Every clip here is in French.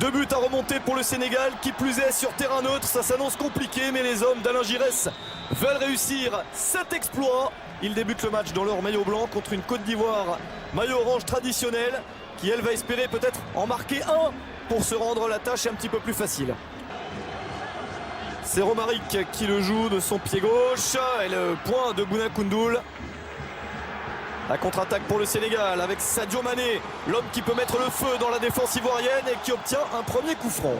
2 buts à remonter pour le Sénégal, qui plus est sur terrain neutre. Ça s'annonce compliqué, mais les hommes d'Alain Giresse veulent réussir cet exploit. Ils débutent le match dans leur maillot blanc contre une Côte d'Ivoire maillot orange traditionnel, qui elle va espérer peut-être en marquer un pour se rendre la tâche un petit peu plus facile. C'est Romaric qui le joue de son pied gauche et le point de Bouna Koundoul. La contre-attaque pour le Sénégal avec Sadio Mané, l'homme qui peut mettre le feu dans la défense ivoirienne et qui obtient un premier coup franc.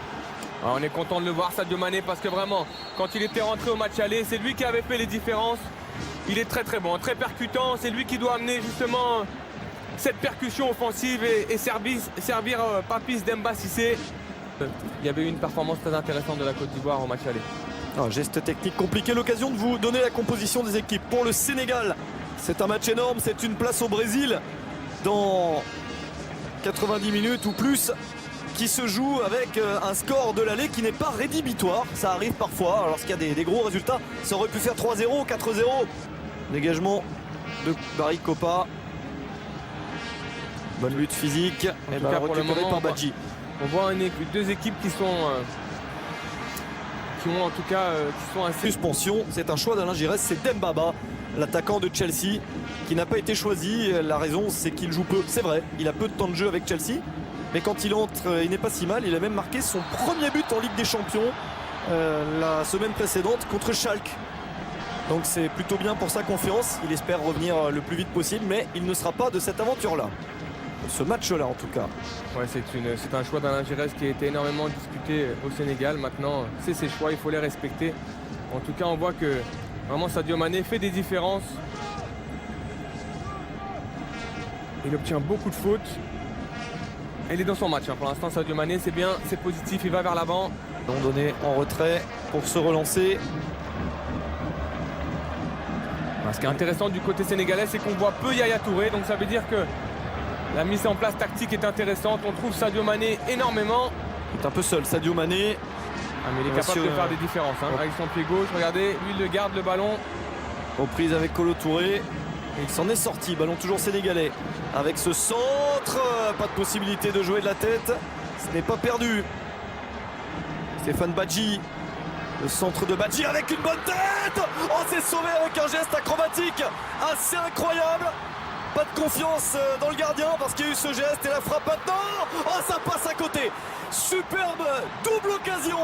On est content de le voir, Sadio Mané, parce que vraiment, quand il était rentré au match aller, c'est lui qui avait fait les différences. Il est très très bon, très percutant, c'est lui qui doit amener justement cette percussion offensive et servir Papis Demba Cissé. Il y avait eu une performance très intéressante de la Côte d'Ivoire au match aller. Un geste technique compliqué, l'occasion de vous donner la composition des équipes. Pour le Sénégal, c'est un match énorme, c'est une place au Brésil dans 90 minutes ou plus, qui se joue avec un score de l'aller qui n'est pas rédhibitoire. Ça arrive parfois, lorsqu'il y a des gros résultats. Ça aurait pu faire 3-0, 4-0. Dégagement de Barry Kopa. Bonne lutte physique. Et tout cas, pour le moment, par Badji. On voit deux équipes qui sont assez... Suspension, c'est un choix d'Alain Giresse, c'est Dembaba, l'attaquant de Chelsea, qui n'a pas été choisi. La raison, c'est qu'il joue peu. C'est vrai, il a peu de temps de jeu avec Chelsea. Mais quand il entre, il n'est pas si mal. Il a même marqué son premier but en Ligue des Champions la semaine précédente contre Schalke. Donc c'est plutôt bien pour sa confiance. Il espère revenir le plus vite possible, mais il ne sera pas de cette aventure-là. Ce match-là en tout cas. Ouais, c'est un choix d'Alain Giresse qui a été énormément discuté au Sénégal. Maintenant, c'est ses choix, il faut les respecter. En tout cas, on voit que vraiment Sadio Mané fait des différences. Il obtient beaucoup de fautes. Il est dans son match. Pour l'instant, Sadio Mané, c'est bien, c'est positif, il va vers l'avant. Ballon donné en retrait pour se relancer. Ce qui est intéressant du côté sénégalais, c'est qu'on voit peu Yaya Touré. Donc ça veut dire que la mise en place tactique est intéressante. On trouve Sadio Mané énormément. Il est un peu seul, Sadio Mané. Mais il est capable de faire des différences avec son pied gauche. Regardez, lui il le garde le ballon. Reprise avec Kolo Touré. Et il s'en est sorti. Ballon toujours sénégalais. Avec ce centre, pas de possibilité de jouer de la tête. Ce n'est pas perdu. Stéphane Badji. Le centre de Badji avec une bonne tête. Oh, c'est sauvé avec un geste acrobatique assez incroyable. Pas de confiance dans le gardien parce qu'il y a eu ce geste et la frappe maintenant. Oh, ça passe à côté. Superbe double occasion.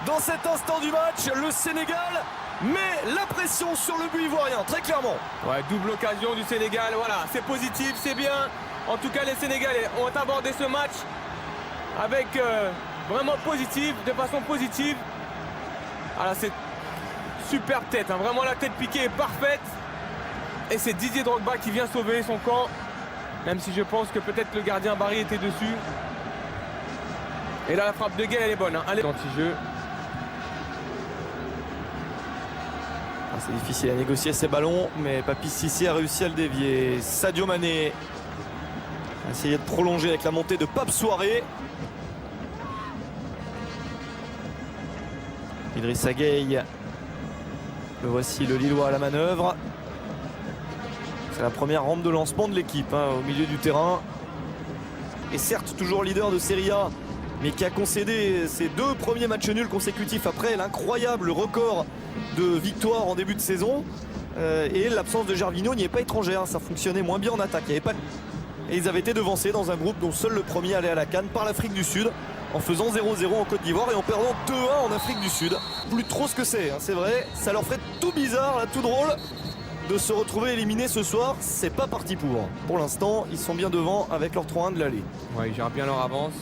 Dans cet instant du match, le Sénégal met la pression sur le but ivoirien, très clairement. Ouais, double occasion du Sénégal, voilà, c'est positif, c'est bien. En tout cas, les Sénégalais ont abordé ce match avec vraiment positif, de façon positive. Alors c'est superbe tête, vraiment la tête piquée est parfaite. Et c'est Didier Drogba qui vient sauver son camp. Même si je pense que peut-être le gardien Barry était dessus. Et là la frappe de Gueye elle est bonne. Elle est anti-jeu. C'est difficile à négocier ces ballons, mais Papis Cissé a réussi à le dévier. Sadio Mané a essayé de prolonger avec la montée de Pape Souaré. Idrissa Gueye. Le voici, le Lillois à la manœuvre. C'est la première rampe de lancement de l'équipe au milieu du terrain. Et certes toujours leader de Serie A, mais qui a concédé ses 2 premiers matchs nuls consécutifs après l'incroyable record de victoires en début de saison. Et l'absence de Gervinho n'y est pas étrangère. Ça fonctionnait moins bien en attaque. Il y avait pas... Et ils avaient été devancés dans un groupe dont seul le premier allait à la CAN par l'Afrique du Sud, en faisant 0-0 en Côte d'Ivoire et en perdant 2-1 en Afrique du Sud. Plus trop ce que c'est, c'est vrai. Ça leur ferait tout bizarre, là, tout drôle de se retrouver éliminés ce soir. C'est pas parti pour. Pour l'instant, ils sont bien devant avec leur 3-1 de l'aller. Ouais, ils gèrent bien leur avance.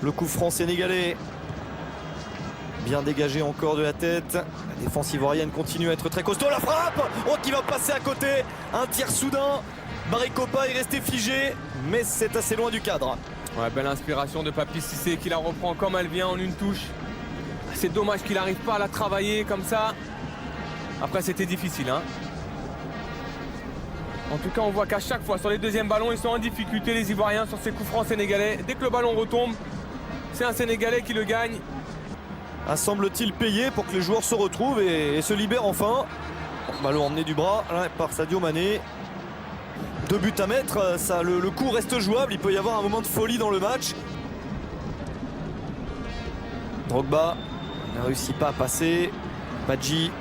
Le coup franc sénégalais. Bien dégagé encore de la tête. La défense ivoirienne continue à être très costaud. La frappe, oh, qui va passer à côté. Un tir soudain. Barry Kopa est resté figé, mais c'est assez loin du cadre. Ouais, belle inspiration de Papis Cissé qui la reprend comme elle vient en une touche. C'est dommage qu'il n'arrive pas à la travailler comme ça. Après, c'était difficile. En tout cas, on voit qu'à chaque fois, sur les deuxièmes ballons, ils sont en difficulté, les Ivoiriens, sur ces coups francs sénégalais. Dès que le ballon retombe, c'est un Sénégalais qui le gagne. Semble-t-il payé pour que les joueurs se retrouvent et se libèrent enfin. Ballon emmené du bras là, par Sadio Mané. 2 buts à mettre, ça, le coup reste jouable. Il peut y avoir un moment de folie dans le match. Drogba ne réussit pas à passer. Badji.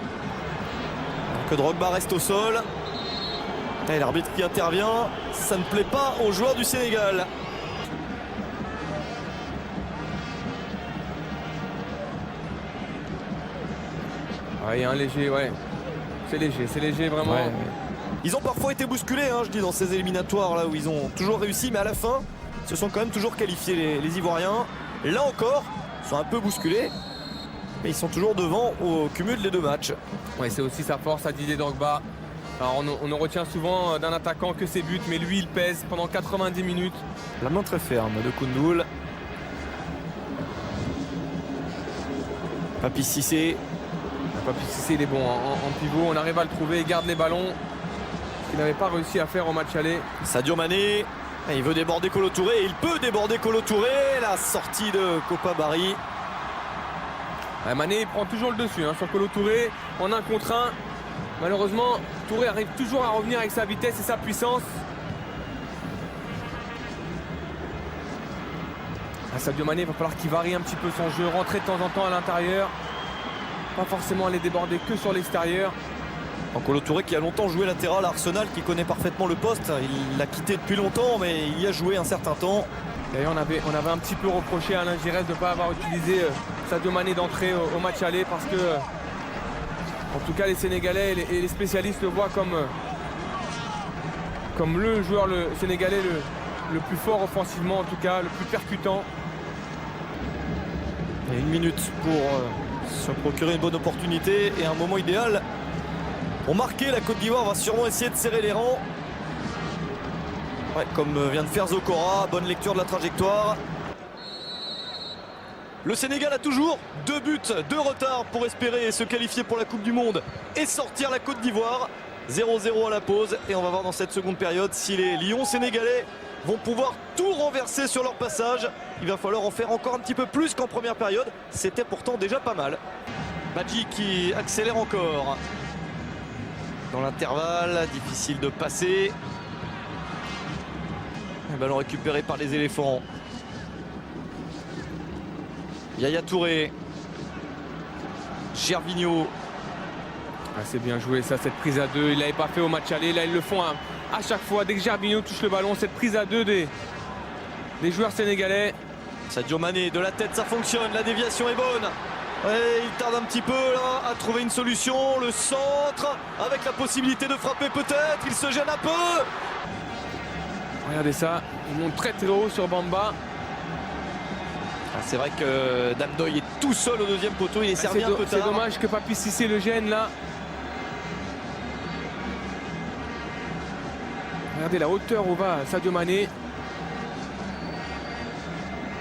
Alors que Drogba reste au sol. Et l'arbitre qui intervient. Ça ne plaît pas aux joueurs du Sénégal. Ouais, il y a un léger, ouais. C'est léger vraiment. Ouais. Ils ont parfois été bousculés, hein, je dis, dans ces éliminatoires là où ils ont toujours réussi, mais à la fin, ils se sont quand même toujours qualifiés les Ivoiriens. Là encore, ils sont un peu bousculés, mais ils sont toujours devant au cumul des 2 matchs. Ouais, c'est aussi sa force à Didier Drogba. Alors on ne retient souvent d'un attaquant que ses buts, mais lui il pèse pendant 90 minutes. La main très ferme de Koundoul. Papi Cissé. Papi Cissé il est bon en pivot, on arrive à le trouver, il garde les ballons. Ce qu'il n'avait pas réussi à faire au match aller. Sadio Mané, il veut déborder Kolo Touré, et il peut déborder Kolo Touré. La sortie de Kopa Barry. Mané il prend toujours le dessus sur Kolo Touré en 1 contre 1. Malheureusement, Touré arrive toujours à revenir avec sa vitesse et sa puissance. Sadio Mané, il va falloir qu'il varie un petit peu son jeu, rentrer de temps en temps à l'intérieur. Pas forcément aller déborder que sur l'extérieur. Kolo Touré qui a longtemps joué latéral à Arsenal, qui connaît parfaitement le poste. Il l'a quitté depuis longtemps, mais il y a joué un certain temps. D'ailleurs, on avait un petit peu reproché à Alain Giresse de ne pas avoir utilisé Sadio Mané d'entrée au match aller parce que, en tout cas, les Sénégalais et les spécialistes le voient comme le joueur sénégalais le plus fort offensivement, en tout cas, le plus percutant. Il y a 1 minute pour se procurer une bonne opportunité et un moment idéal pour marquer. La Côte d'Ivoire va sûrement essayer de serrer les rangs. Ouais, comme vient de faire Zokora, bonne lecture de la trajectoire. Le Sénégal a toujours 2 buts de retard pour espérer se qualifier pour la Coupe du Monde et sortir la Côte d'Ivoire. 0-0 à la pause et on va voir dans cette seconde période si les Lions sénégalais vont pouvoir tout renverser sur leur passage. Il va falloir en faire encore un petit peu plus qu'en première période. C'était pourtant déjà pas mal. Badji qui accélère encore. Dans l'intervalle, difficile de passer. Un ballon récupéré par les éléphants. Yaya Touré. Gervinho. C'est bien joué ça, cette prise à 2. Il l'avait pas fait au match aller. Là, ils le font à chaque fois. Dès que Gervinho touche le ballon, cette prise à 2 des joueurs sénégalais. Sadio Mané, de la tête, ça fonctionne. La déviation est bonne. Ouais, il tarde un petit peu là à trouver une solution. Le centre, avec la possibilité de frapper peut-être. Il se gêne un peu. Regardez ça. Il monte très très haut sur Bamba. C'est vrai que Damdoy est tout seul au 2e poteau. Il est servi un peu tard. C'est dommage que Papi Cissé le gêne là. Regardez la hauteur où va Sadio Mané.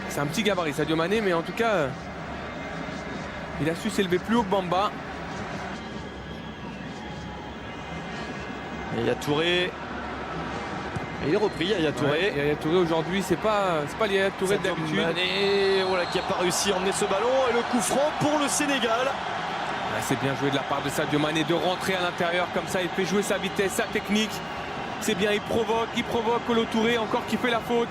C'est un petit gabarit Sadio Mané, mais en tout cas, il a su s'élever plus haut que Bamba. Et Yaya Touré. Et il est repris, Yaya Touré. Ouais, Yaya Touré aujourd'hui, c'est pas le Yaya Touré d'habitude. Voilà, qui n'a pas réussi à emmener ce ballon. Et le coup franc pour le Sénégal. C'est bien joué de la part de Sadio Mané de rentrer à l'intérieur comme ça. Il fait jouer sa vitesse, sa technique. C'est bien, il provoque Kolo Touré encore qui fait la faute.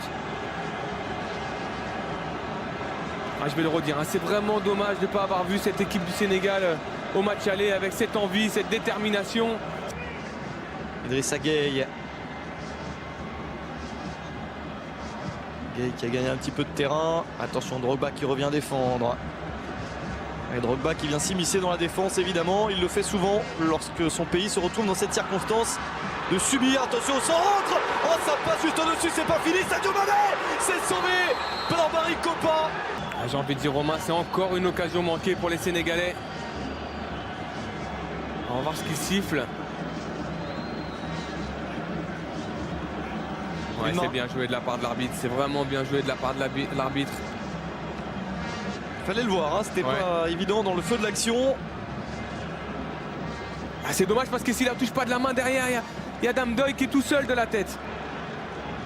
Je vais le redire, c'est vraiment dommage de ne pas avoir vu cette équipe du Sénégal au match aller avec cette envie, cette détermination. Idrissa Gueye. Gueye qui a gagné un petit peu de terrain. Attention, Drogba qui revient défendre. Et Drogba qui vient s'immiscer dans la défense, évidemment. Il le fait souvent lorsque son pays se retrouve dans cette circonstance de subir. Attention au centre. Oh, ça passe juste au-dessus, c'est pas fini. Sadio Mané, c'est sauvé par Barry Kopa. J'ai envie de dire, Romain, c'est encore une occasion manquée pour les Sénégalais. On va voir ce qu'ils sifflent. Ouais, c'est bien joué de la part de l'arbitre. C'est vraiment bien joué de la part de l'arbitre. Fallait le voir, hein, c'était pas évident dans le feu de l'action. C'est dommage parce que s'il la touche pas de la main derrière, il y a Damdoy qui est tout seul de la tête.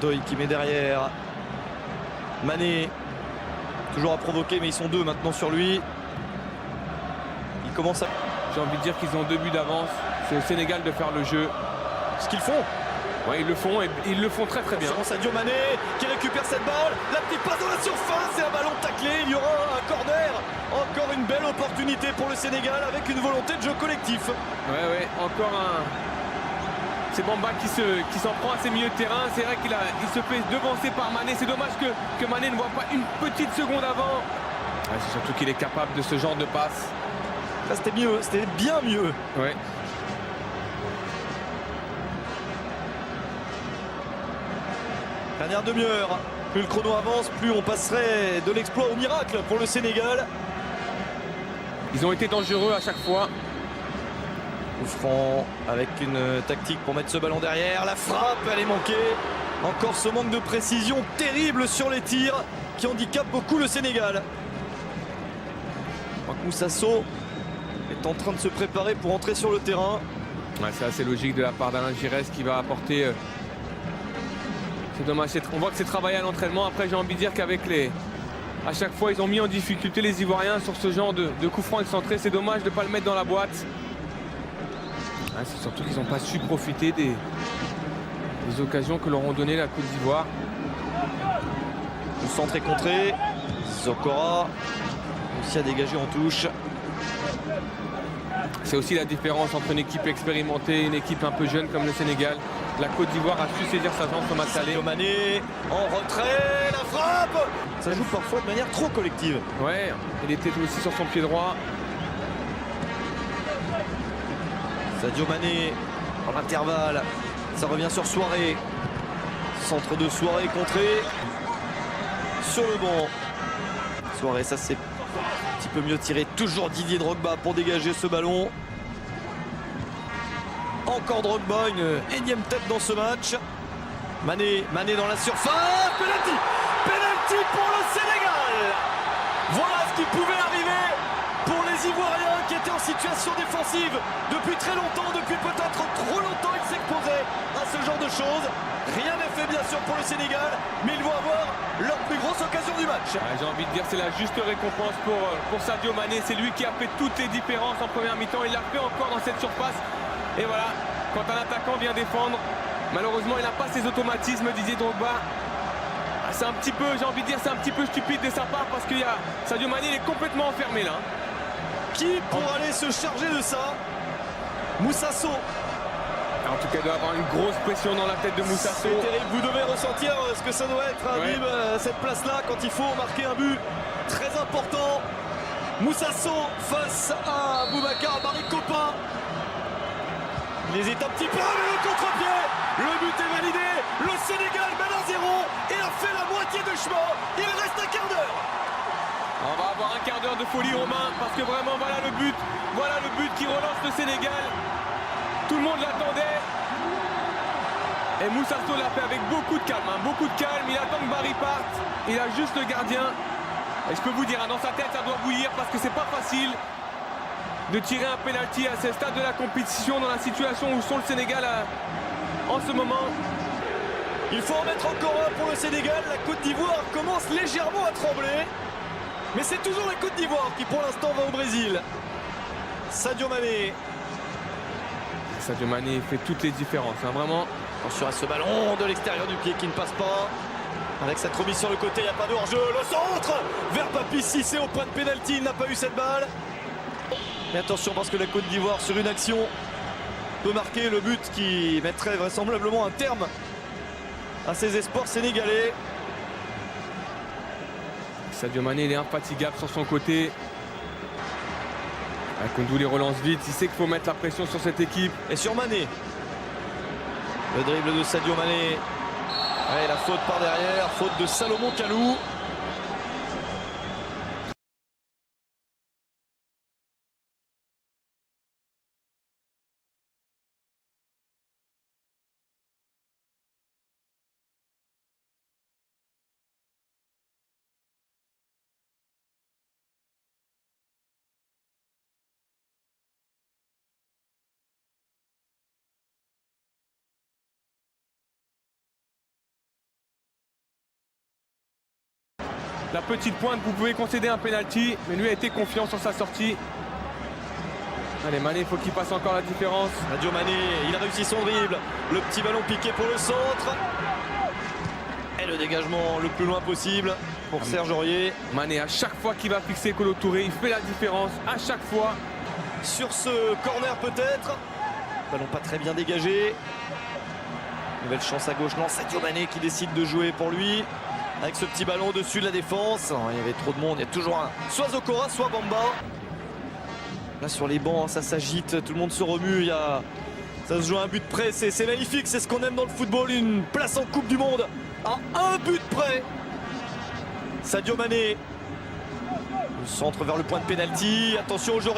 Doy qui met derrière. Mané. Toujours à provoquer, mais ils sont 2 maintenant sur lui. Il commence à... J'ai envie de dire qu'ils ont 2 buts d'avance. C'est au Sénégal de faire le jeu. Ce qu'ils font. Ouais, ils le font et ils le font très très bien. Sadio Mané qui récupère cette balle, la petite passe dans la surface et un ballon taclé, il y aura un corner. Encore une belle opportunité pour le Sénégal avec une volonté de jeu collectif. Ouais, encore un... C'est Bamba qui s'en prend à ses milieux de terrain. C'est vrai qu'il se fait devancer par Mané. C'est dommage que Mané ne voit pas une petite seconde avant. Ouais, c'est surtout qu'il est capable de ce genre de passe. Là c'était mieux, c'était bien mieux. Ouais. Dernière demi-heure, plus le chrono avance, plus on passerait de l'exploit au miracle pour le Sénégal. Ils ont été dangereux à chaque fois. Coup franc avec une tactique pour mettre ce ballon derrière. La frappe, elle est manquée. Encore ce manque de précision terrible sur les tirs qui handicape beaucoup le Sénégal. Moussasso est en train de se préparer pour entrer sur le terrain. Ouais, c'est assez logique de la part d'Alain Giresse qui va apporter... C'est dommage, on voit que c'est travaillé à l'entraînement. Après, j'ai envie de dire qu'avec à chaque fois, ils ont mis en difficulté les Ivoiriens sur ce genre de coup franc excentré. C'est dommage de ne pas le mettre dans la boîte. Ouais, c'est surtout qu'ils n'ont pas su profiter des occasions que leur ont donné la Côte d'Ivoire. Le centre est contré. Zokora aussi à dégager en touche. C'est aussi la différence entre une équipe expérimentée et une équipe un peu jeune comme le Sénégal. La Côte d'Ivoire a su saisir sa chance au match aller. Sadio Mané en retrait, la frappe. Ça joue parfois de manière trop collective. Ouais, il était aussi sur son pied droit. Sadio Mané en intervalle. Ça revient sur Souaré. Centre de Souaré contré. Sur le banc. Souaré, ça c'est un petit peu mieux tiré. Toujours Didier Drogba pour dégager ce ballon. Encore Drogba, une énième tête dans ce match. Mané dans la surface. Penalty. Penalty pour le Sénégal. Voilà ce qui pouvait arriver pour les Ivoiriens qui étaient en situation défensive depuis très longtemps, depuis peut-être trop longtemps. Ils s'exposaient à ce genre de choses. Rien n'est fait bien sûr pour le Sénégal, mais ils vont avoir leur plus grosse occasion du match. Ouais, j'ai envie de dire c'est la juste récompense pour Sadio Mané. C'est lui qui a fait toutes les différences en première mi-temps. Il l'a fait encore dans cette surface. Et voilà, quand un attaquant vient défendre, malheureusement il n'a pas ses automatismes, Didier Drogba. C'est un petit peu, j'ai envie de dire, c'est un petit peu stupide de sa part parce que Sadio Mané il est complètement enfermé là. Qui pour aller se charger de ça? Moussasso. En tout cas, il doit avoir une grosse pression dans la tête de Moussasso. C'est terrible, vous devez ressentir ce que ça doit être, Habib, cette place-là, quand il faut marquer un but très important. Moussasso face à Boubacar Barry-Copin. Il hésite un petit peu, mais le contre-pied, le but est validé. Le Sénégal mène à 0 et a fait la moitié de chemin. Il reste un quart d'heure. On va avoir un quart d'heure de folie Romain parce que vraiment voilà le but qui relance le Sénégal. Tout le monde l'attendait. Et Moussasso l'a fait avec beaucoup de calme. Beaucoup de calme. Il attend que Barry parte. Il a juste le gardien. Et je peux vous dire, dans sa tête, ça doit bouillir parce que c'est pas facile de tirer un penalty à ce stade de la compétition dans la situation où sont le Sénégal en ce moment. Il faut en mettre encore un pour le Sénégal. La Côte d'Ivoire commence légèrement à trembler. Mais c'est toujours la Côte d'Ivoire qui pour l'instant va au Brésil. Sadio Mané. Sadio Mané fait toutes les différences, vraiment. Attention à ce ballon de l'extérieur du pied qui ne passe pas. Avec cette remise sur le côté, il n'y a pas de hors-jeu. Le centre vers Papi Cissé au point de pénalty. Il n'a pas eu cette balle. Mais attention parce que la Côte d'Ivoire sur une action peut marquer le but qui mettrait vraisemblablement un terme à ses espoirs sénégalais. Sadio Mané il est infatigable sur son côté. Koundou les relance vite, il sait qu'il faut mettre la pression sur cette équipe. Et sur Mané. Le dribble de Sadio Mané. Ouais, la faute par derrière, faute de Salomon Kalou. La petite pointe, vous pouvez concéder un penalty, mais lui a été confiant sur sa sortie. Allez, Mané, il faut qu'il passe encore la différence. Sadio Mané, il a réussi son dribble. Le petit ballon piqué pour le centre. Et le dégagement le plus loin possible pour Serge Aurier. Mané, à chaque fois qu'il va fixer Kolo Touré, il fait la différence. À chaque fois. Sur ce corner peut-être. Ballon pas très bien dégagé. Nouvelle chance à gauche. Non, Sadio Mané qui décide de jouer pour lui. Avec ce petit ballon au-dessus de la défense. Oh, il y avait trop de monde. Il y a toujours un. Soit Zokora, soit Bamba. Là sur les bancs, ça s'agite. Tout le monde se remue. Ça se joue à un but près. C'est magnifique. C'est ce qu'on aime dans le football. Une place en Coupe du Monde. À un but près. Sadio Mané. Le centre vers le point de pénalty. Attention au joueur.